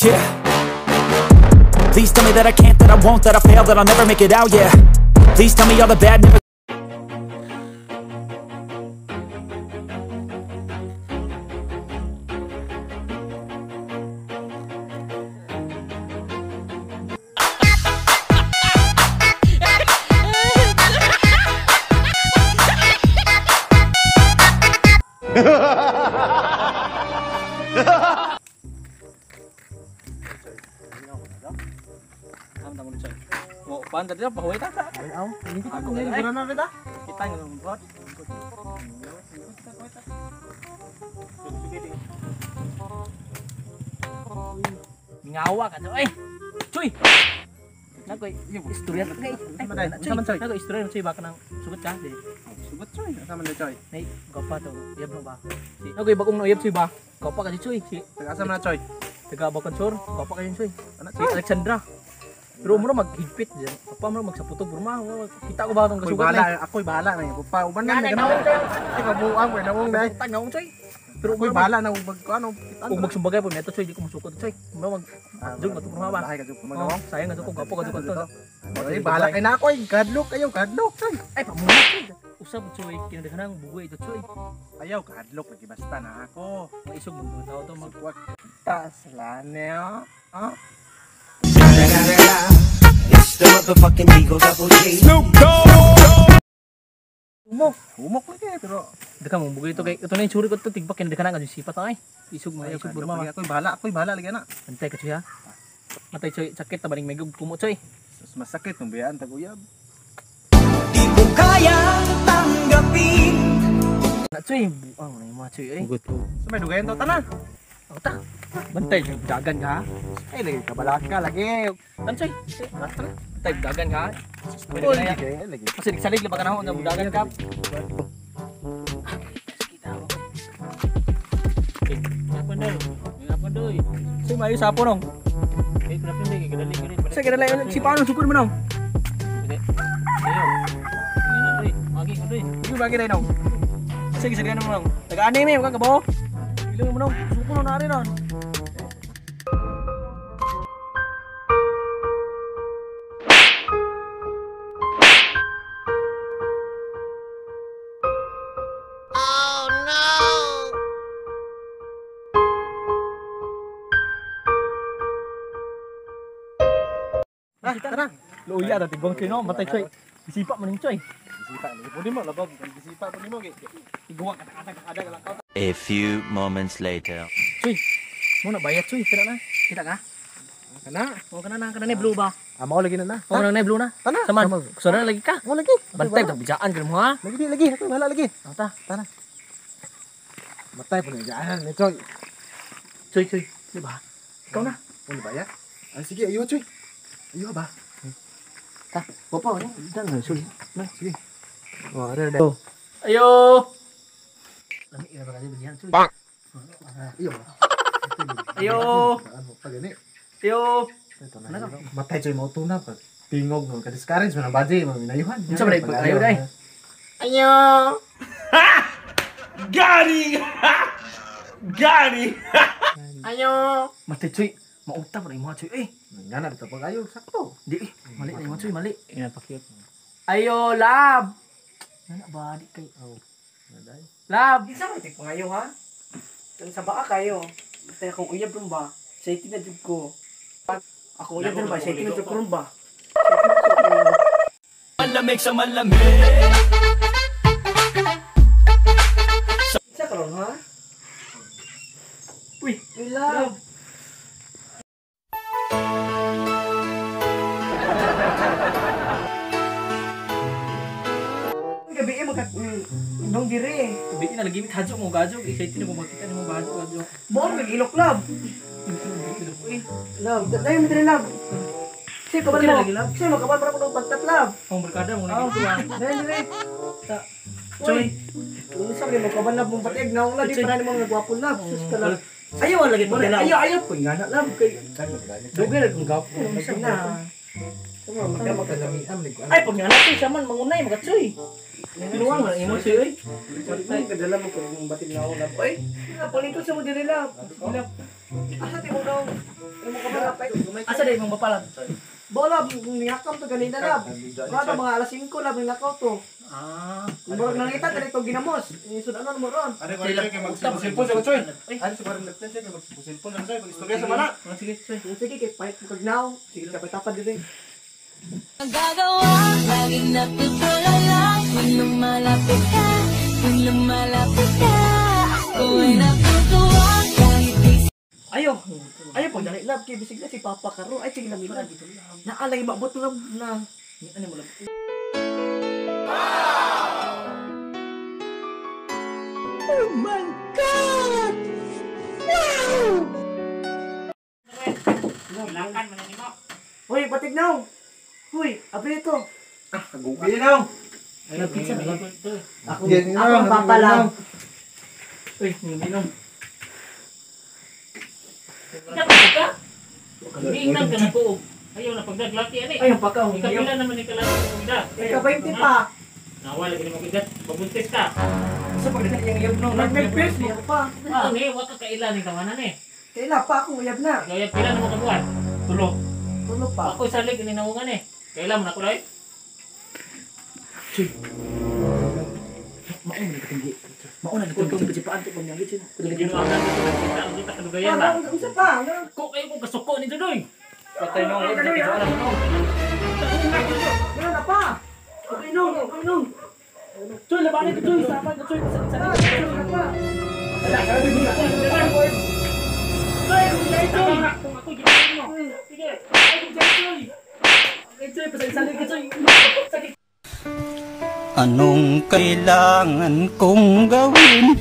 Yeah. Please tell me that I can't, that I won't, that I fail, that I'll never make it out, yeah. Please tell me all the bad never. Pan tadi apa? Wait tak? Aw, hindi kita ngayon na kita. Kita ngumpot. Ngawa ka coy. Cuy. Nakoy, istorya ta kay. Sama coy. Nakoy istorya coy baka nang sugot ka di. Sugot coy, sama na coy. Nay, gapa to. Yab no ba? Nakoy bagong no yab coy ba? Gapa ka di coy. Taga asa na coy? Taga Bakansur. Gapa ka di coy. Anak si Alexandra. Pero mo maghigpit diyan. Papa mo magsaputog burma. Kita ko ba tong kasugat na? Ako'y bahala na. Pa uban na ganun. Ay kabuang ko nawong na. Tanong coy. Pero ako'y bahala na ubag ko ano. Kung magsumbagay po neto coy di ko masukod coy. Mo mag jug mato burma ba? Bahay ka jug magawang. Sayang na ko gapo ka jug to. Ay bahala kay na ako'y gadlok kayo gadlok coy. Ay pamuno coy. Usab coy kinadaghanang bugoy ito coy. Ayaw gadlok lagi basta na ako. Maisog mo tao to magwag. Tas laneo. Ah. It's the motherfucking Eagle Double G. Snoop Dogg. Umok ko kay pero Deka mo bugoy to kay ito na yung suri ko to tigbak kinadaghanang ka sipat ay. Isog mo isog burma ba? ako'y bahala lagi na. Antay ka coy ha. Matay coy sakit ta baling may kumo coy. Masakit ng biyaan taguyab. Di ko kayang tanggapin. Na coy buang na yung mga coy ay. So may dugayan to tanan. O ta. Bantay dagan ka ha. Ay lagi kabalaka lagi. Tansoy. Bantay dagan ka ha. Pwede na yan. Lagi. Kasi salig lang ka na ako na dagan ka. Kenapa doy? Si mayu sapo nong? Kenapa doy? Kedali. Saya kedali si paano syukur mo nong? Ayo. Ngana doy. Magi ko doy. Ibu bagi dai nong. Sige sige mo nong. Taga-ani mi ka kabo. Ilang mo nong. Syukur na rin non. Tara. Luya ta tibang coy no, matay coy. Isipa man ning coy. Isipa lagi. Pwede mo labag isipa pwede mo kay. Iguwa ka ada lang ka. A few moments later. Coy. Mo na bayad coy, kita na. Kita ka? Kana. O kana ni blue ba? Amo lagi na na. O kana ni blue na. Tana. Saman. Kusara na lagi ka. Mo lagi. Bantay ta bijaan ka mo ha. Lagi ako'y bahala lagi. O ta. Tana. Matay po na dyan. Choy. Coy, di ba? Ikaw na. Ano ba ya? Ah, sige, ayo choy. Ayo ba? Ta. Papa ni. Dan na coy. Na, sige. Oh, ada. Ayo. Lami ira ba kasi biyan coy. Bang. Ayo. Ayo. Ano pa gani? Ayo. Matay choy mo tuna pa. Tingog no kasi karens man baje mo minayuhan. Unsa ba pag ayo dai? Ayo. Gani! Gani! Ayo. Matay coy. Mauta pa rin mga coy. Eh. Ngana dito pag ayo sakto. Di mali na yung mga coy, mali. Ina pakiyot. Ayo, lab. Nana ba di kay. Oh. Naday. Lab. Isa mo tik pangayo ha. Kan sa baa kayo. Tay akong uyab ron ba? Sa itinadjud ko. Ako uyab ron ba? Sa itinadjud ko ron ba? Malamig sa malamig. Isa ka ron ha? Uy, Uy, love. Gabi magat dong dire. bikin na lagi kajo mo gajo. Excited mo makita ni mo gajo. Bon nagilok love. Love, dai mo dire love. Siya kaban mo. Siya makaban para ko pagtat love. Ang barkada mo Oh, lagi. dai dire. Ta. Choy. Unsa rin mo kaban love mong patig na wala di para ni mga gwapo love. Sus ka love. Ayaw lagi mo. Ayaw po ngana love kay. Dugay kung gwapo. Unsa na. Ay, pag nga natin siya man, mangunay, magatsoy. Pinuwang man, imo siya, eh. Kadala mo kung batid na ako na, ay, palito sa mo diri lang. Asa di mo daw? Imo ka malapit. Asa day mong bapalag? Bola, niyakaw to ganina lab. Rada mga alas 5 lab niyakaw to. Ah. Murag nangita dali to ginamos. Isud ano mo ron? Ano ko kay magsilpon sa Choy? Ano sa parang leften kay magsilpon lang Choy, istorya sa mana. Sige, Choy. Sige kay pahit mo kagnaw. Sige ka patapad diri. Nagagawa, laging natutulala. Kung lumalapit ka, kung lumalapit ka, ako ay natutuwa kahit di. Ayo. Ayo pag dali lab kay bisig na si Papa karo. Ay sige lang ina. Naalay mabot lang na. Ano mo lang? Langkan man ni mo. Hoy, patignaw. Hoy, abi ito. Gubi na. Ay, pizza na lang. Ako, Yan, ako ang Papa lang. Uy, minum. Dapat ka? Tingnan ka na ko. Ayaw na pagdaglaki ani. Ayun pa ka. Ikapila naman ni kalaki mo ida. Ikaw 20 pa. Nawala gini mo kidat. Pabuntis ka. Sa pagdala yung iyab no. Nag-first mo pa. Ah, ni wa ka kaila ni tawanan eh. Kaila pa akong uyab na. Kaya pila na mo kabuan. Tulo. Tulo pa. Ako salig ni nawungan eh. Kaila mo na kulay. Mauna ka tinggi. Mauna na tutong pagpaan to pag nagit sila. Gino ang dami ko kita ang kita kadugayan ba. Unsa pa? Ko kayo ko kasuko ni Dudoy. Patay no. Meron na pa. Okay nung. Choy, labanin ko Choy. Sama ka Choy. Meron na pa. Choy, Choy. Kung ako ginawa mo. Sige. Choy. Choy, pasalit ka Choy. Anong kailangan kong gawin